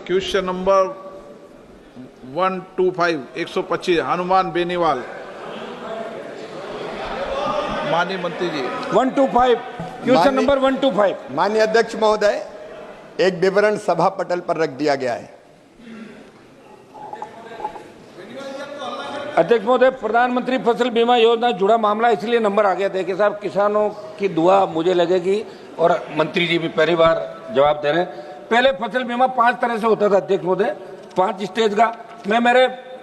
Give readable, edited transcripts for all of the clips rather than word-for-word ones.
Question number 125 125 Hanuman Beniwal. माननीय मंत्री जी 125 question number 125। माननीय अध्यक्ष महोदय, एक विवरण सभा पटल पर रख दिया गया है। अध्यक्ष महोदय, प्रधानमंत्री फसल बीमा योजना जुड़ा मामला इसलिए नंबर आ गया। देखिए साहब, किसानों की दुआ मुझे लगेगी और मंत्री जी भी पहली बार जवाब दे रहे हैं। पहले फसल बीमा 5 तरह से होता था अध्यक्ष महोदय, 5 स्टेज का।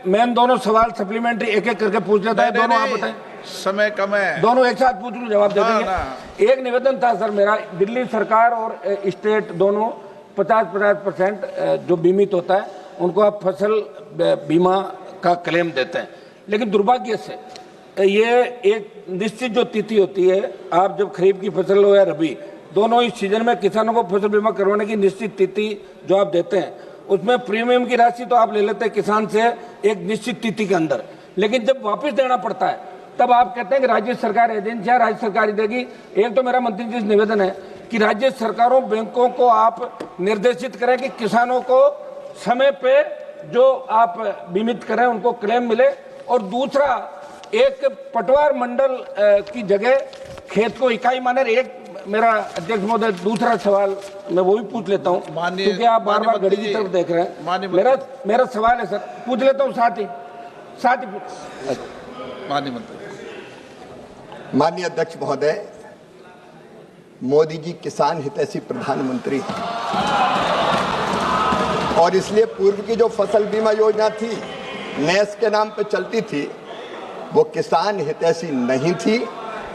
मैं दोनों सवाल सप्लीमेंट्री एक एक करके पूछ लेता है। दोनों आप बताएं, समय कम है। दोनों एक साथ पूछ लूं, जवाब दे देंगे। एक निवेदन था सर मेरा, दिल्ली सरकार और स्टेट दोनों 50% जो बीमित होता है उनको आप फसल बीमा का क्लेम देते हैं, लेकिन दुर्भाग्य से ये एक निश्चित जो तिथि होती है, आप जब खरीफ की फसल हो या रबी, दोनों ही सीजन में किसानों को फसल बीमा करवाने की निश्चित तिथि जो आप देते हैं, उसमें प्रीमियम की राशि तो आप ले लेते हैं किसान से एक निश्चित तिथि के अंदर, लेकिन जब वापस देना पड़ता है तब आप कहते हैं कि राज्य सरकार एजेंसियां राज्य सरकार ही देगी। एक तो मेरा मंत्री जी से निवेदन है कि राज्य सरकारों बैंकों को आप निर्देशित करें कि किसानों को समय पे जो आप बीमित करें उनको क्लेम मिले, और दूसरा एक पटवार मंडल की जगह खेत को इकाई माने। एक मेरा अध्यक्ष महोदय दूसरा सवाल मैं वो भी पूछ लेता हूँ, क्योंकि आप बार बार घड़ी की तरफ देख रहे हैं। मेरा सवाल है सर, पूछ लेता हूँ साथ ही माननीय मंत्री। माननीय अध्यक्ष महोदय, मोदी जी किसान हितैषी प्रधानमंत्री हैं और इसलिए पूर्व की जो फसल बीमा योजना थी, नेस के नाम पे चलती थी, वो किसान हितैषी नहीं थी।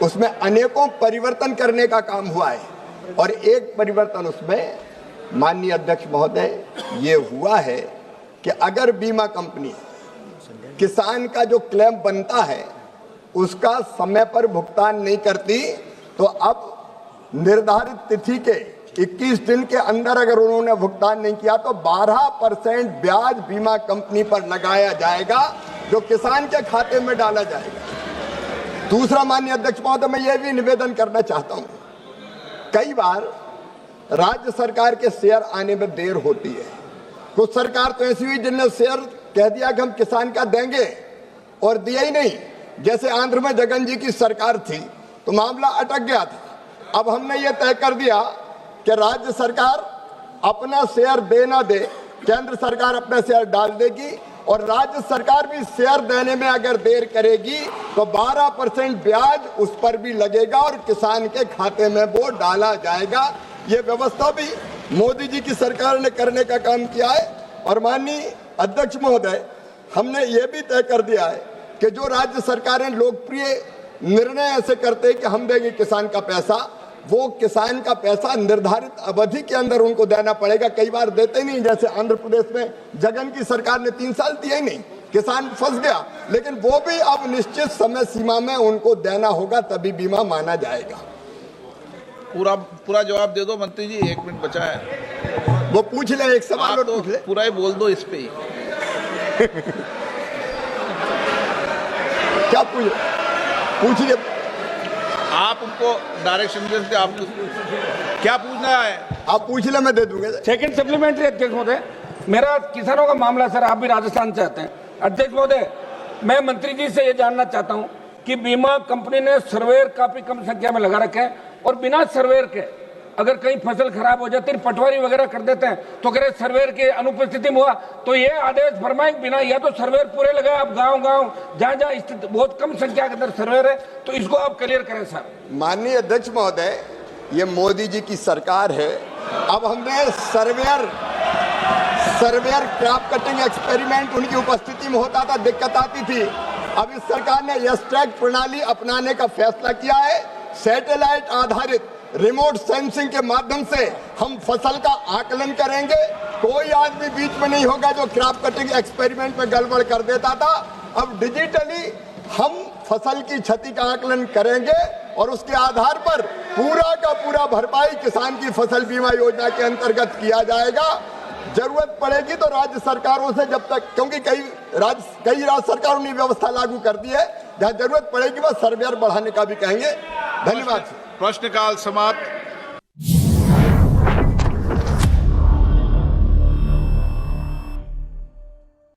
उसमें अनेकों परिवर्तन करने का काम हुआ है और एक परिवर्तन उसमें माननीय अध्यक्ष महोदय ये हुआ है कि अगर बीमा कंपनी किसान का जो क्लेम बनता है उसका समय पर भुगतान नहीं करती, तो अब निर्धारित तिथि के 21 दिन के अंदर अगर उन्होंने भुगतान नहीं किया तो 12% ब्याज बीमा कंपनी पर लगाया जाएगा, जो किसान के खाते में डाला जाएगा। दूसरा माननीय अध्यक्ष महोदय, मैं यह भी निवेदन करना चाहता हूं, कई बार राज्य सरकार के शेयर आने में देर होती है। कुछ सरकार तो ऐसी हुई जिनने शेयर कह दिया कि हम किसान का देंगे और दिया ही नहीं। जैसे आंध्र में जगन जी की सरकार थी तो मामला अटक गया था। अब हमने ये तय कर दिया कि राज्य सरकार अपना शेयर दे ना दे, केंद्र सरकार अपना शेयर डाल देगी, और राज्य सरकार भी शेयर देने में अगर देर करेगी तो 12% ब्याज उस पर भी लगेगा और किसान के खाते में वो डाला जाएगा। ये व्यवस्था भी मोदी जी की सरकार ने करने का काम किया है। और माननीय अध्यक्ष महोदय, हमने ये भी तय कर दिया है कि जो राज्य सरकारें लोकप्रिय निर्णय ऐसे करते हैं कि हम देंगे किसान का पैसा, वो किसान का पैसा निर्धारित अवधि के अंदर उनको देना पड़ेगा। कई बार देते नहीं, जैसे आंध्र प्रदेश में जगन की सरकार ने 3 साल दिए ही नहीं, किसान फंस गया, लेकिन वो भी अब निश्चित समय सीमा में उनको देना होगा, तभी बीमा माना जाएगा। पूरा जवाब दे दो मंत्री जी, 1 मिनट बचा है। वो पूछ ले, एक सवाल और पूछ ले। पूरा ही बोल दो इस पे ही। क्या पूछिए आप उनको डायरेक्शन दे, आपने क्या पूछना है आप पूछ ले, मैं दे दूंगा। सेकंड सप्लीमेंट्री अध्यक्ष महोदय, मेरा किसानों का मामला सर, आप भी राजस्थान से आते हैं। अध्यक्ष महोदय, मैं मंत्री जी से ये जानना चाहता हूं कि बीमा कंपनी ने सर्वेयर काफी कम संख्या में लगा रखे हैं और बिना सर्वेयर के अगर कहीं फसल खराब हो जाती है, पटवारी वगैरह कर देते हैं, तो कह रहे सर्वेयर की अनुपस्थिति में हुआ तो ये आदेश फरमाए बिना, या तो सर्वेयर पूरे लगाए आप गांव जहां स्थित बहुत कम संख्या के अंदर सर्वेयर है, तो इसको आप क्लियर करें सर। माननीय अध्यक्ष महोदय, ये मोदी जी की सरकार है। अब हमने सर्वेयर क्रॉप कटिंग एक्सपेरिमेंट उनकी उपस्थिति में होता था, दिक्कत आती थी। अब इस सरकार ने यस ट्रैक प्रणाली अपनाने का फैसला किया है। सैटेलाइट आधारित रिमोट सेंसिंग के माध्यम से हम फसल का आकलन करेंगे। कोई आदमी बीच में नहीं होगा जो क्रॉप कटिंग एक्सपेरिमेंट में गड़बड़ कर देता था। अब डिजिटली हम फसल की क्षति का आकलन करेंगे और उसके आधार पर पूरा का पूरा भरपाई किसान की फसल बीमा योजना के अंतर्गत किया जाएगा। जरूरत पड़ेगी तो राज्य सरकारों से, जब तक, क्योंकि कई राज्य सरकारों ने व्यवस्था लागू कर दी है, जहां जरूरत पड़ेगी वह सर्वेयर बढ़ाने का भी कहेंगे। धन्यवाद। प्रश्नकाल समाप्त।